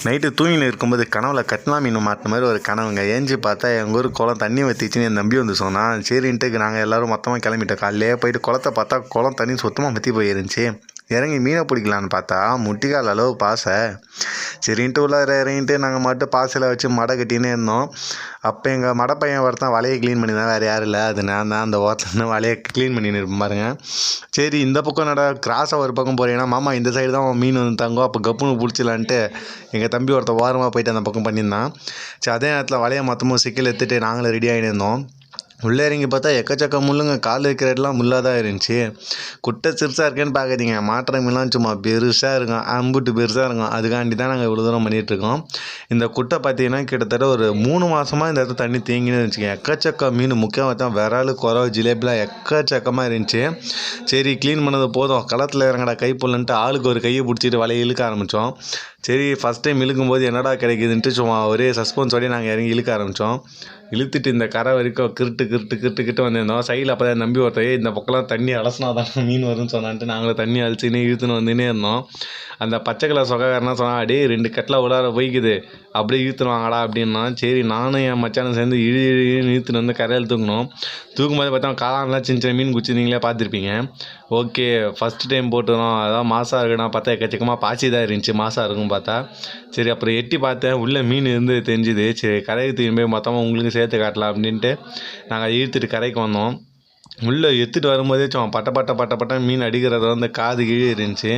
Night தூங்கின்னு இருக்கும்போது கனவுல கட்லா மீன் மாட்டின மாதிரி ஒரு கனவுங்க. ஏஞ்சி பார்த்தா எங்கள் ஊர் குளம் தண்ணி வற்றிச்சின்னு என் தம்பி வந்து சொன்னான். சரின்ட்டு நாங்கள் எல்லோரும் மொத்தமாக கிளம்பிட்டோம். காலையிலே போயிட்டு குளத்தை பார்த்தா குளம் தண்ணி சுத்தமாக வற்றி போயிருந்துச்சு. இறங்கி மீனை பிடிக்கலான்னு பார்த்தா முட்டிக்கால் அளவு பாசை. சரின்ட்டு உள்ளார இறங்கிட்டு நாங்கள் மட்டும் பாசையில் வச்சு மடை கட்டின்னு இருந்தோம். அப்போ எங்கள் மடை பையன் ஒருத்தன் வலையை க்ளீன் பண்ணி தான் வேறு யாரும் இல்லை, அது நான் தான். அந்த ஓரத்துலேருந்து வலையை க்ளீன் பண்ணின்னு இருப்பேன் பாருங்க. சரி இந்த பக்கம் கிராஸாக ஒரு பக்கம் போகிறீங்கன்னா மாமா இந்த சைடு தான் மீன் வந்து தங்கும், அப்போ கப்புன்னு பிடிச்சிலான்ட்டு எங்கள் தம்பி ஒருத்தர் ஓரமாக போயிட்டு அந்த பக்கம் பண்ணியிருந்தான். சரி அதே நேரத்தில் வலையை மொத்தமும் சிக்கல் எடுத்துகிட்டு நாங்களும் ரெடி ஆகிட்டு இருந்தோம். உள்ளே இறங்கி பார்த்தா எக்கச்சக்க முள்ளுங்க, கால் இருக்கிற இடம்லாம் முள்ளாக தான் இருந்துச்சு. குட்டை சிறுசாக இருக்கேன்னு பார்க்காதீங்க, மாட்டுற மீன்லாம் சும்மா பெருசாக இருக்கும், அம்புட்டு பெருசாக இருக்கும். அதுக்காண்டி தான் நாங்கள் இவ்வளோ தூரம் பண்ணிகிட்ருக்கோம். இந்த குட்டை பார்த்தீங்கன்னா கிட்டத்தட்ட ஒரு 3 மாதமாக இந்த இடத்துல தண்ணி தேங்கின்னு இருந்துச்சுங்க. எக்கச்சக்க மீன், முக்கியமாக தான் விரால், குறவை, ஜிலேபிலாம் எக்கச்சக்கமாக இருந்துச்சு. சரி க்ளீன் பண்ணது போதும், களத்தில் இறங்கடா கை போடலன்ட்டு ஆளுக்கு ஒரு கையை பிடிச்சிட்டு வலையை இழுக்க ஆரம்பித்தோம். சரி ஃபஸ்ட் டைம் இழுக்கும்போது என்னடா கிடைக்குதுன்ட்டு சும்மா ஒரே சஸ்பென்ஸோடய நாங்கள் இறங்கி இழுக்க ஆரம்பித்தோம். இழுத்துட்டு இந்த கரை வரைக்கும் கிட்டு வந்திருந்தோம். சைடில் அப்போ தான் நம்பி ஒருத்தையே இந்த பக்கம்லாம் தண்ணி அலசினா தான் மீன் வரும்னு சொன்னான்ட்டு நாங்களும் தண்ணி அழிச்சின்னு இழுத்துன்னு வந்துன்னே இருந்தோம். அந்த பச்சை கலர் சொக்காரனா சொன்னால் அடே 2 கட்டில் உள்ளார போய்க்குது, அப்படியே இழுத்துருவாங்கடா அப்படின்னா. சரி நானும் என் மச்சானும் சேர்ந்து இழுத்துன்னு வந்து கரையில் தூக்கணும். தூக்கும்போது பார்த்தா காலான்லாம் சின்ன சின்ன மீன் குச்சி நீங்களே பார்த்துருப்பீங்க. ஓகே ஃபஸ்ட்டு டைம் போட்டுறோம், அதான் மாசாக இருக்குன்னா பார்த்தா எக்கச்சக்கமாக பாய்ச்சி தான் இருந்துச்சு, மாசாக இருக்கும் பார்த்தா. சரி அப்புறம் எட்டி பார்த்தேன், உள்ளே மீன் இருந்து தெரிஞ்சுது. சரி கரைக்கு தூக்கி போய் மொத்தமாக உங்களுக்கு சேர்த்து காட்டலாம் அப்படின்ட்டு நாங்கள் இழுத்துட்டு கரைக்கு வந்தோம். உள்ளே எடுத்துகிட்டு வரும்போதே சும்மா பட்ட மீன் அடிக்கிறத வந்து காது கீழே இருந்துச்சு.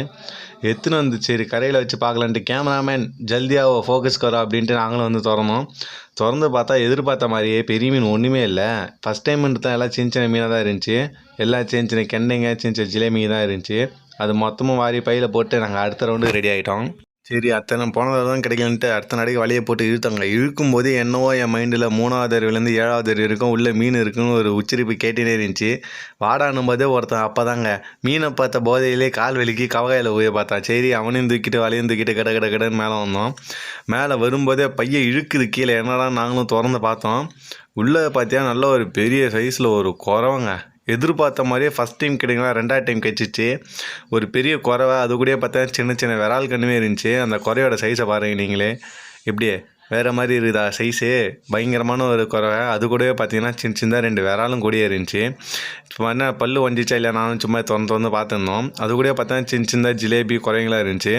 எடுத்துன்னு வந்து சரி கரையில் வச்சு பார்க்கலான்ட்டு கேமராமேன் ஜல்தியாக ஃபோக்கஸ் கரோ அப்படின்ட்டு நாங்களும் வந்து திறந்து பார்த்தா எதிர்பார்த்த மாதிரியே பெரிய மீன் ஒன்றுமே இல்லை. ஃபஸ்ட் டைம்ன்றது எல்லாம் சின்ன சின்ன மீனாக தான் இருந்துச்சு. எல்லாம் சின்ன சின்ன கெண்டைங்க, சின்ன சின்ன ஜிலேபி தான் இருந்துச்சு. அது மொத்தமும் வாரி பையில் போட்டு நாங்கள் அடுத்த ரவுண்டு ரெடி ஆகிட்டோம். சரி அத்தனை போனதாக தான் கிடைக்கலன்ட்டு அடுத்த நாளைக்கு வலையை போட்டு இழுத்தாங்க. இழுக்கும்போது என்னவோ என் மைண்டில் 3வது அறிவுலேருந்து 7வது அறிவு இருக்கும் உள்ளே மீன் இருக்குன்னு ஒரு உச்சரிப்பு கேட்டுனே இருந்துச்சு. வாடானும் போதே ஒருத்தன் அப்போ தாங்க மீனை பார்த்த போதையிலே கால் வலிக்கு கவகையில் போய் பார்த்தான். சரி அவனையும் தூக்கிட்டு வலையும் தூக்கிட்டு கடன்னு மேலே வந்தோம். மேலே வரும்போதே பையன் இழுக்குது கீழே. என்னடா நாங்களும் திறந்து பார்த்தோம். உள்ளே பார்த்தியா நல்ல ஒரு பெரிய சைஸில் ஒரு குறவங்க. எதிர்பார்த்த மாதிரியே ஃபஸ்ட் டைம் கிடைக்கலாம், 2வது டைம் கிடச்சிச்சு. ஒரு பெரிய குறவை, அது கூட பார்த்தா சின்ன சின்ன விரால் கண்ணுமே இருந்துச்சு. அந்த குறையோட சைஸை பாருங்க நீங்களே, எப்படியே வேறு மாதிரி இருக்குதா சைஸு, பயங்கரமான ஒரு குறவை. அது கூடவே பார்த்தீங்கன்னா சின்னதாக 2 விராலும் கூடயே இருந்துச்சு. சும்மா என்ன பல்லு ஒஞ்சிச்சா இல்லை, நானும் சும்மா திறந்து பார்த்துருந்தோம். அது கூட பார்த்தா சின்னதாக ஜிலேபி குறைங்களாக இருந்துச்சு.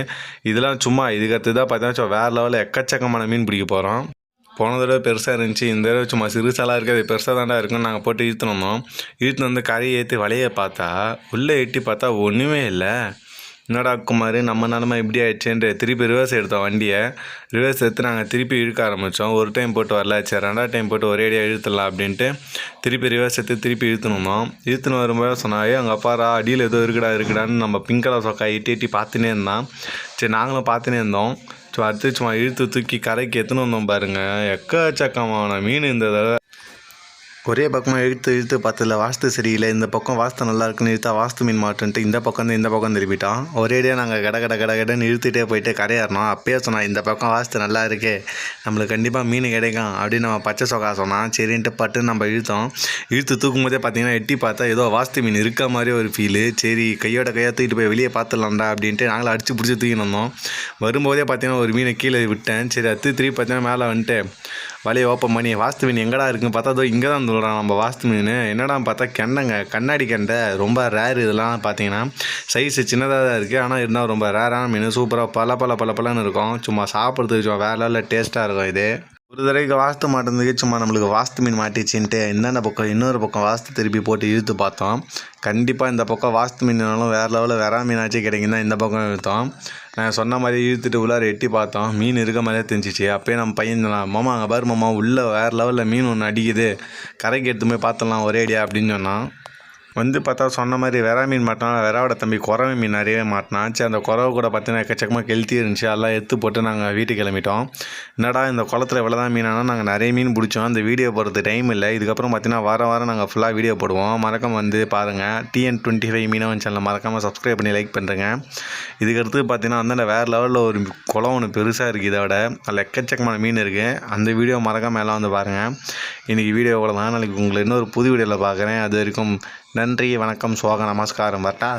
இதெல்லாம் சும்மா இதுக்கடுத்து தான் பார்த்தீங்கன்னா வேறு லெவலில் எக்கச்சக்கமான மீன் பிடிக்க போகிறோம். போன தடவை பெருசாக இருந்துச்சு, இந்த தடவை சும்மா சிறுசாலாம் இருக்குது, பெருசாக தாண்டா இருக்குன்னு நாங்கள் போட்டு இழுத்துன்னு வந்து கரையை ஏற்றி வலையை பார்த்தா உள்ளே எட்டி பார்த்தா ஒன்றுமே இல்லை. என்னடா குமார் நம்ம நிலமை இப்படி ஆயிடுச்சுன்ட்டு திருப்பி ரிவர்ஸ் எடுத்தோம். வண்டியை ரிவர்ஸ் எடுத்து நாங்கள் திருப்பி இழுக்க ஆரம்பித்தோம். ஒரு டைம் போட்டு வரல, சரி 2வது டைம் போட்டு ஒரேடியாக இழுத்துடலாம் அப்படின்ட்டு திருப்பி ரிவர்ஸ் எடுத்து திருப்பி இழுத்துன்னு வரும்போது சொன்னாயே அங்கே அப்பாரா அடியில் ஏதோ இருக்குடான்னு நம்ம பிங்க் கலர் சொக்கா எட்டி பார்த்துனே இருந்தான். சரி நாங்களும் பார்த்துனே இருந்தோம். ஸோ அடுத்து சும்மா இழுத்து தூக்கி கரைக்கு எத்துன்னு வந்தோம் பாருங்கள். எக்கச்சக்கமான மீன் இந்த தடவை. ஒரே பக்கமாக இழுத்து பார்த்ததில்ல, வாஸ்து சரியில்லை. இந்த பக்கம் வாஸ்து நல்லா இருக்குன்னு இழுத்தா வாஸ்து மீன் மாட்டுன்ட்டு இந்த பக்கம் திருப்பிட்டோம். ஒரேடியாக நாங்கள் கடன்னு இழுத்துகிட்டே போயிட்டு கரையாறணும். அப்பயே சொன்னால் இந்த பக்கம் வாஸ்து நல்லா இருக்கே, நம்மளுக்கு கண்டிப்பாக மீன் கிடைக்கும் அப்படின்னு நம்ம பச்சை சொக்கா சொன்னான். சரின்ட்டு பட்டுன்னு நம்ம இழுத்து தூக்கும் போதே பார்த்தீங்கன்னா எட்டி பார்த்தா ஏதோ வாஸ்து மீன் இருக்க மாதிரி ஒரு ஃபீலு. சரி கையோட தூக்கிட்டு போய் வெளியே பார்த்துடலாம்டா அப்படின்ட்டு நாங்களும் அடித்து பிடிச்சி தூக்கின்னு வந்தோம். வரும்போதே பார்த்தீங்கன்னா ஒரு மீனை கீழே விட்டேன். சரி திருப்பி பார்த்தீங்கன்னா மேலே வந்துட்டு வலையை ஓப்பன் பண்ணி வாஸ்து மீன் எங்கடா இருக்குன்னு பார்த்தா அதோ இங்கே தான் சொல்கிறான் நம்ம வாஸ்து மீன். என்னடா பார்த்தா கெண்டைங்க, கண்ணாடி கெண்டை, ரொம்ப ரேர். இதெல்லாம் பார்த்தீங்கன்னா சைஸு சின்னதாக தான் இருக்குது, ஆனால் இருந்தால் ரொம்ப ரேரான மீன். சூப்பராக பலன்னு இருக்கும். சும்மா சாப்பிட்றதுக்கு சும்மா வேறு லெவலில் டேஸ்ட்டாக இருக்கும். இது ஒரு தடவைக்கு வாஸ்து மாட்டினதுக்கு சும்மா நம்மளுக்கு வாஸ்து மீன் மாட்டிச்சின்ட்டு இன்னொரு பக்கம் வாஸ்து திருப்பி போட்டு இழுத்து பார்த்தோம். கண்டிப்பாக இந்த பக்கம் வாஸ்து மீனாலும் வேறு லெவலில் வேறா மீனாச்சும் கிடைக்கும் தான் இந்த பக்கம் இழுத்தோம். நான் சொன்ன மாதிரி இழுத்துட்டு உள்ளார எட்டி பார்த்தோம். மீன் இருக்க மாதிரியே தெரிஞ்சிச்சு. அப்போயே நம்ம பையன் மாமா அங்கே பாரு மாமா உள்ளே வேறு லெவலில் மீன் ஒன்று அடிக்குது, கரைக்கு எடுத்து போய் பார்த்துடலாம் ஒரேடியா அப்படின்னு சொன்னான். வந்து பார்த்தா சொன்ன மாதிரி வெறா மீன் மாட்டினா, வெறாவோட தம்பி குறவை மீன் நிறையவே மாட்டினான். சரி அந்த குறவை கூட பார்த்தீங்கன்னா எக்கச்சக்கமாக கெளுத்தி இருந்துச்சு. அதெல்லாம் எடுத்து போட்டு நாங்கள் வீட்டுக்கு கிளம்பிட்டோம். என்னடா இந்த குளத்தில் இவ்வளோதான் மீனானா, நாங்கள் நிறைய மீன் பிடிச்சோம். அந்த வீடியோ போடுறது டைம் இல்லை. இதுக்கப்புறம் பார்த்தீங்கன்னா வாரம் நாங்கள் ஃபுல்லாக வீடியோ போடுவோம். மறக்காம வந்து பாருங்கள். TN25 மீனவன் சேனலை மறக்காமல் சப்ஸ்கிரைப் பண்ணி லைக் பண்ணுறேங்க. இதுக்கடுத்து பார்த்தீங்கன்னா அந்த வேறு லெவலில் ஒரு குளம் ஒன்று பெருசாக இருக்குது. இதோட அதில் எக்கச்சக்கமான மீன் இருக்குது. அந்த வீடியோ மறக்காமல் எல்லாம் வந்து பாருங்கள். இன்றைக்கி வீடியோ இவ்வளோ தான். நாளைக்கு உங்களை இன்னொரு புது வீடியோவில் பார்க்குறேன். அது வரைக்கும் நன்றி, வணக்கம், சுவாக நமஸ்காரம், வரட்டா.